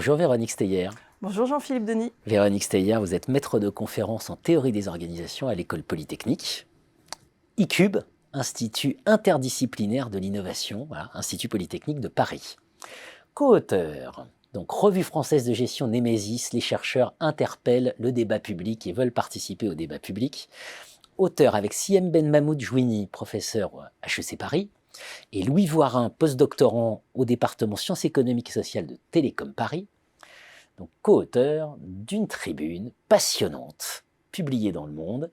Bonjour Véronique Steyer. Bonjour Jean-Philippe Denis. Véronique Steyer, vous êtes maître de conférence en théorie des organisations à l'École Polytechnique. ICUBE, Institut interdisciplinaire de l'innovation, voilà, Institut Polytechnique de Paris. Co-auteur, donc Revue française de gestion Némésis, les chercheurs interpellent le débat public et veulent participer au débat public. Auteur avec Siem Ben Mahmoud Jouini, professeur à HEC Paris, et Louis Voirin, postdoctorant au département sciences économiques et sociales de Télécom Paris, donc co-auteur d'une tribune passionnante, publiée dans Le Monde,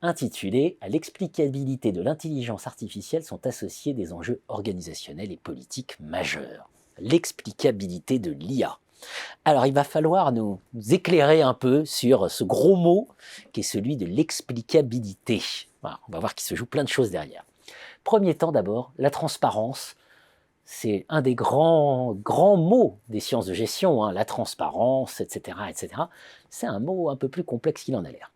intitulée « À l'explicabilité de l'intelligence artificielle sont associés des enjeux organisationnels et politiques majeurs ». L'explicabilité de l'IA. Alors, il va falloir nous éclairer un peu sur ce gros mot qui est celui de l'explicabilité. Voilà, on va voir qu'il se joue plein de choses derrière. Premier temps d'abord, la transparence. C'est un des grands mots des sciences de gestion, hein, la transparence, etc., etc. C'est un mot un peu plus complexe qu'il en a l'air.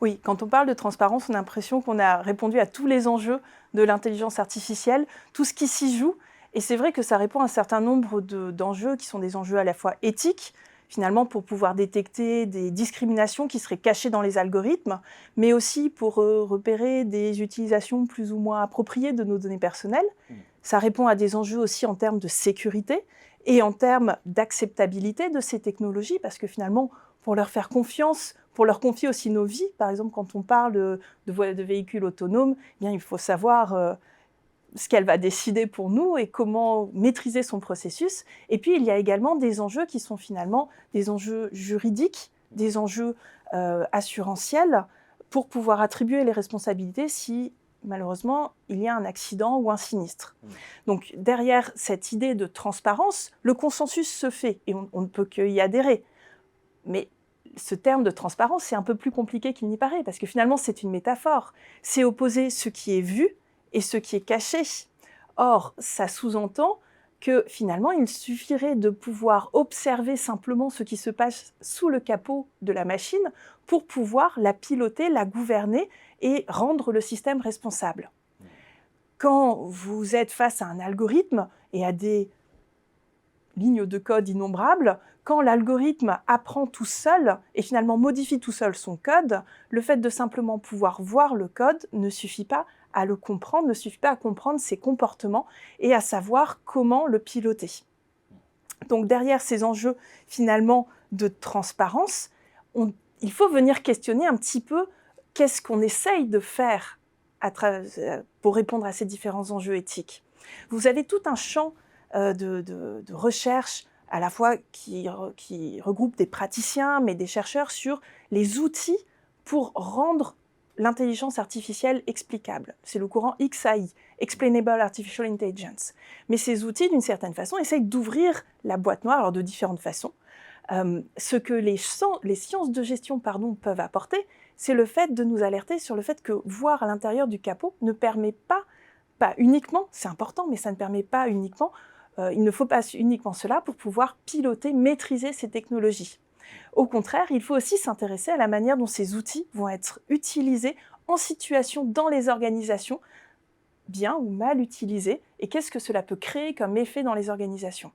Oui, quand on parle de transparence, on a l'impression qu'on a répondu à tous les enjeux de l'intelligence artificielle, tout ce qui s'y joue. Et c'est vrai que ça répond à un certain nombre d'enjeux qui sont des enjeux à la fois éthiques, finalement pour pouvoir détecter des discriminations qui seraient cachées dans les algorithmes, mais aussi pour repérer des utilisations plus ou moins appropriées de nos données personnelles. Ça répond à des enjeux aussi en termes de sécurité et en termes d'acceptabilité de ces technologies, parce que finalement, pour leur faire confiance, pour leur confier aussi nos vies, par exemple, quand on parle de véhicules autonomes, eh bien, il faut savoir ce qu'elle va décider pour nous et comment maîtriser son processus. Et puis, il y a également des enjeux qui sont finalement des enjeux juridiques, des enjeux assurantiels, pour pouvoir attribuer les responsabilités si, malheureusement, il y a un accident ou un sinistre. Donc, derrière cette idée de transparence, le consensus se fait et on ne peut qu'y adhérer. Mais ce terme de transparence, c'est un peu plus compliqué qu'il n'y paraît, parce que finalement, c'est une métaphore. C'est opposer ce qui est vu et ce qui est caché. Or, ça sous-entend que finalement, il suffirait de pouvoir observer simplement ce qui se passe sous le capot de la machine pour pouvoir la piloter, la gouverner et rendre le système responsable. Quand vous êtes face à un algorithme et à des lignes de code innombrables, quand l'algorithme apprend tout seul et finalement modifie tout seul son code, le fait de simplement pouvoir voir le code ne suffit pas à le comprendre, ne suffit pas à comprendre ses comportements et à savoir comment le piloter. Donc derrière ces enjeux finalement de transparence, il faut venir questionner un petit peu qu'est-ce qu'on essaye de faire pour répondre à ces différents enjeux éthiques. Vous avez tout un champ de recherche à la fois qui regroupe des praticiens mais des chercheurs sur les outils pour rendre l'intelligence artificielle explicable. C'est le courant XAI, Explainable Artificial Intelligence. Mais ces outils, d'une certaine façon, essayent d'ouvrir la boîte noire, alors de différentes façons. Ce que les sciences de gestion peuvent apporter, c'est le fait de nous alerter sur le fait que voir à l'intérieur du capot ne permet pas uniquement, c'est important, mais ça ne permet pas uniquement, il ne faut pas uniquement cela pour pouvoir piloter, maîtriser ces technologies. Au contraire, il faut aussi s'intéresser à la manière dont ces outils vont être utilisés en situation dans les organisations, bien ou mal utilisés, et qu'est-ce que cela peut créer comme effet dans les organisations.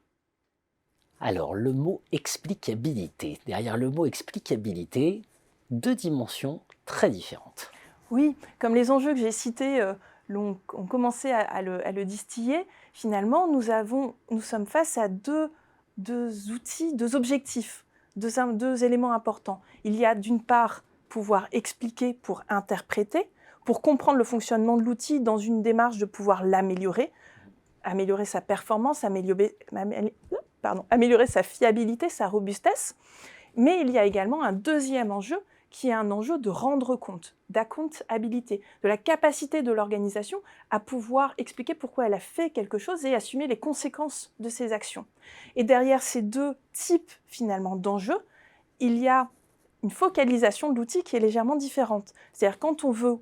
Alors, le mot explicabilité. Derrière le mot explicabilité, deux dimensions très différentes. Oui, comme les enjeux que j'ai cités ont commencé à le distiller, finalement, nous sommes face à deux outils, deux objectifs. Deux éléments importants. Il y a d'une part pouvoir expliquer pour interpréter, pour comprendre le fonctionnement de l'outil dans une démarche de pouvoir l'améliorer, améliorer sa performance, améliorer sa fiabilité, sa robustesse. Mais il y a également un deuxième enjeu qui est un enjeu de rendre compte, d'accountabilité, de la capacité de l'organisation à pouvoir expliquer pourquoi elle a fait quelque chose et assumer les conséquences de ses actions. Et derrière ces deux types finalement d'enjeux, il y a une focalisation de l'outil qui est légèrement différente. C'est-à-dire quand on veut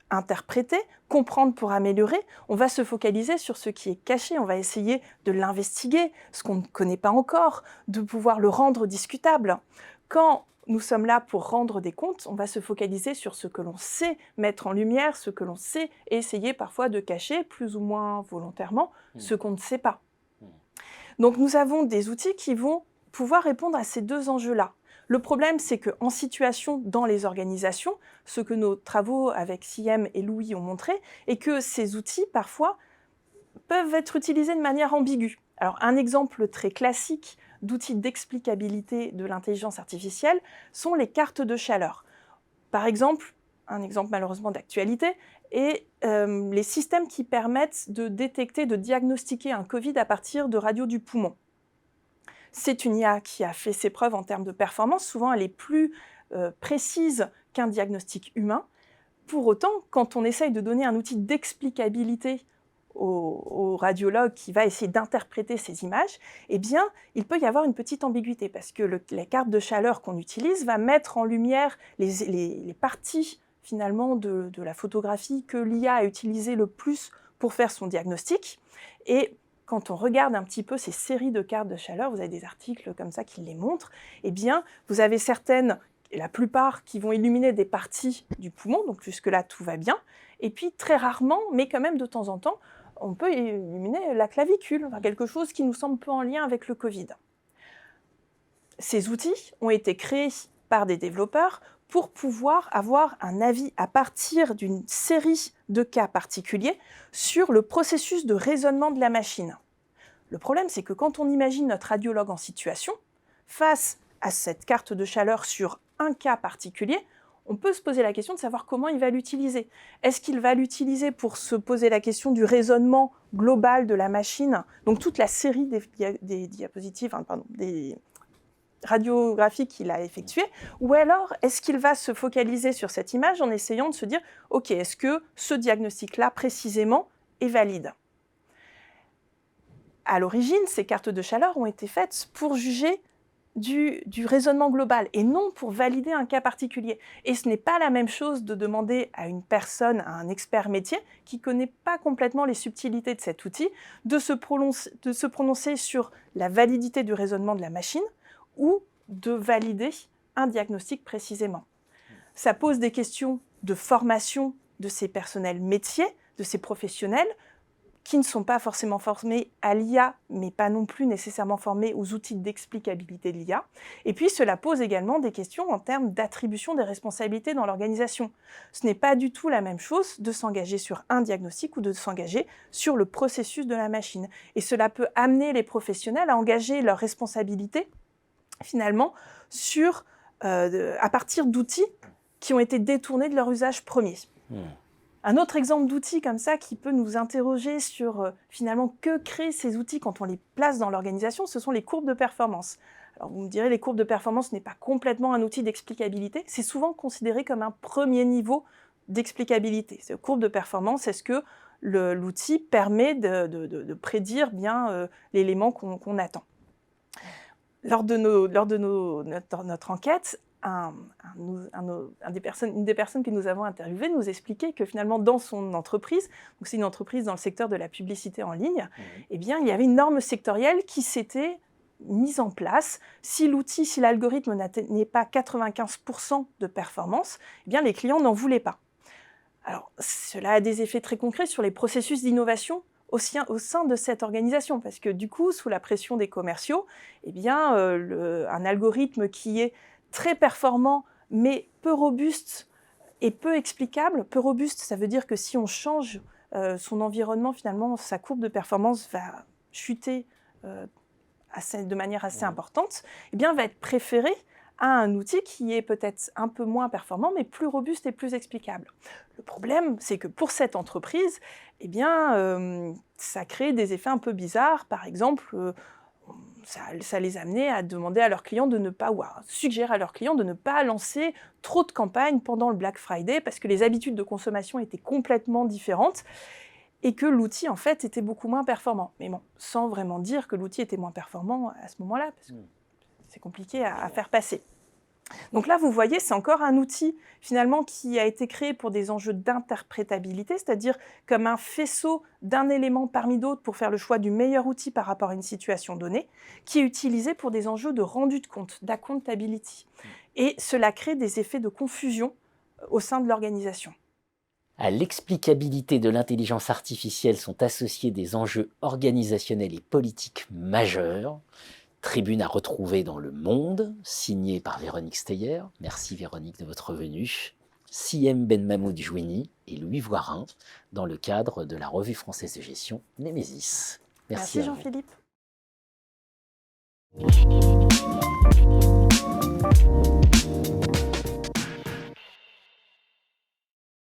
interpréter, comprendre pour améliorer, on va se focaliser sur ce qui est caché, on va essayer de l'investiguer, ce qu'on ne connaît pas encore, de pouvoir le rendre discutable. Quand nous sommes là pour rendre des comptes, on va se focaliser sur ce que l'on sait mettre en lumière, ce que l'on sait essayer parfois de cacher, plus ou moins volontairement, ce qu'on ne sait pas. Donc nous avons des outils qui vont pouvoir répondre à ces deux enjeux-là. Le problème, c'est qu'en situation dans les organisations, ce que nos travaux avec Siem et Louis ont montré, est que ces outils, parfois, peuvent être utilisés de manière ambiguë. Alors, un exemple très classique d'outils d'explicabilité de l'intelligence artificielle sont les cartes de chaleur. Par exemple, un exemple malheureusement d'actualité, et les systèmes qui permettent de détecter, de diagnostiquer un Covid à partir de radio du poumon. C'est une IA qui a fait ses preuves en termes de performance. Souvent, elle est plus précise qu'un diagnostic humain. Pour autant, quand on essaye de donner un outil d'explicabilité au radiologue qui va essayer d'interpréter ces images, eh bien, il peut y avoir une petite ambiguïté parce que la carte de chaleur qu'on utilise va mettre en lumière les parties finalement de la photographie que l'IA a utilisé le plus pour faire son diagnostic. Et quand on regarde un petit peu ces séries de cartes de chaleur, vous avez des articles comme ça qui les montrent, eh bien, vous avez certaines, et la plupart, qui vont illuminer des parties du poumon, donc jusque-là, tout va bien. Et puis, très rarement, mais quand même de temps en temps, on peut illuminer la clavicule, enfin, quelque chose qui nous semble peu en lien avec le Covid. Ces outils ont été créés par des développeurs pour pouvoir avoir un avis à partir d'une série de cas particuliers sur le processus de raisonnement de la machine. Le problème, c'est que quand on imagine notre radiologue en situation, face à cette carte de chaleur sur un cas particulier, on peut se poser la question de savoir comment il va l'utiliser. Est-ce qu'il va l'utiliser pour se poser la question du raisonnement global de la machine, donc toute la série des diapositives, des radiographies qu'il a effectuées, ou alors est-ce qu'il va se focaliser sur cette image en essayant de se dire « Ok, est-ce que ce diagnostic-là, précisément, est valide ?» À l'origine, ces cartes de chaleur ont été faites pour juger du raisonnement global et non pour valider un cas particulier. Et ce n'est pas la même chose de demander à une personne, à un expert métier, qui ne connaît pas complètement les subtilités de cet outil, de se prononcer sur la validité du raisonnement de la machine ou de valider un diagnostic précisément. Ça pose des questions de formation de ces personnels métiers, de ces professionnels, qui ne sont pas forcément formés à l'IA, mais pas non plus nécessairement formés aux outils d'explicabilité de l'IA. Et puis, cela pose également des questions en termes d'attribution des responsabilités dans l'organisation. Ce n'est pas du tout la même chose de s'engager sur un diagnostic ou de s'engager sur le processus de la machine. Et cela peut amener les professionnels à engager leurs responsabilités, finalement, à partir d'outils qui ont été détournés de leur usage premier. Un autre exemple d'outil comme ça qui peut nous interroger sur finalement que créent ces outils quand on les place dans l'organisation, ce sont les courbes de performance. Alors vous me direz, les courbes de performance n'est pas complètement un outil d'explicabilité, c'est souvent considéré comme un premier niveau d'explicabilité. Ces courbes de performance, est-ce que l'outil permet de prédire bien l'élément qu'on attend? Lors de notre enquête, une des personnes que nous avons interviewées nous expliquait que finalement dans son entreprise, donc c'est une entreprise dans le secteur de la publicité en ligne, eh bien, il y avait une norme sectorielle qui s'était mise en place. Si l'algorithme n'atteignait pas 95% de performance, eh bien, les clients n'en voulaient pas. Alors, cela a des effets très concrets sur les processus d'innovation au sein de cette organisation, parce que du coup, sous la pression des commerciaux, eh bien, un algorithme qui est très performant, mais peu robuste et peu explicable. Peu robuste, ça veut dire que si on change son environnement, finalement, sa courbe de performance va chuter de manière assez importante, eh bien, va être préféré à un outil qui est peut-être un peu moins performant, mais plus robuste et plus explicable. Le problème, c'est que pour cette entreprise, eh bien, ça crée des effets un peu bizarres. Par exemple, ça les amenait à demander à leurs clients de ne pas, ou à suggérer à leurs clients de ne pas lancer trop de campagnes pendant le Black Friday, parce que les habitudes de consommation étaient complètement différentes et que l'outil, en fait, était beaucoup moins performant. Mais bon, sans vraiment dire que l'outil était moins performant à ce moment-là, parce que c'est compliqué à faire passer. Donc là, vous voyez, c'est encore un outil, finalement, qui a été créé pour des enjeux d'interprétabilité, c'est-à-dire comme un faisceau d'un élément parmi d'autres pour faire le choix du meilleur outil par rapport à une situation donnée, qui est utilisé pour des enjeux de rendu de compte, d'accountability. Et cela crée des effets de confusion au sein de l'organisation. À l'explicabilité de l'intelligence artificielle sont associés des enjeux organisationnels et politiques majeurs. Tribune à retrouver dans Le Monde, signée par Véronique Steyer. Merci Véronique de votre venue. Siem Ben Mahmoud Jouini et Louis Voirin, dans le cadre de la Revue française de gestion Némésis. Merci à vous. Jean-Philippe.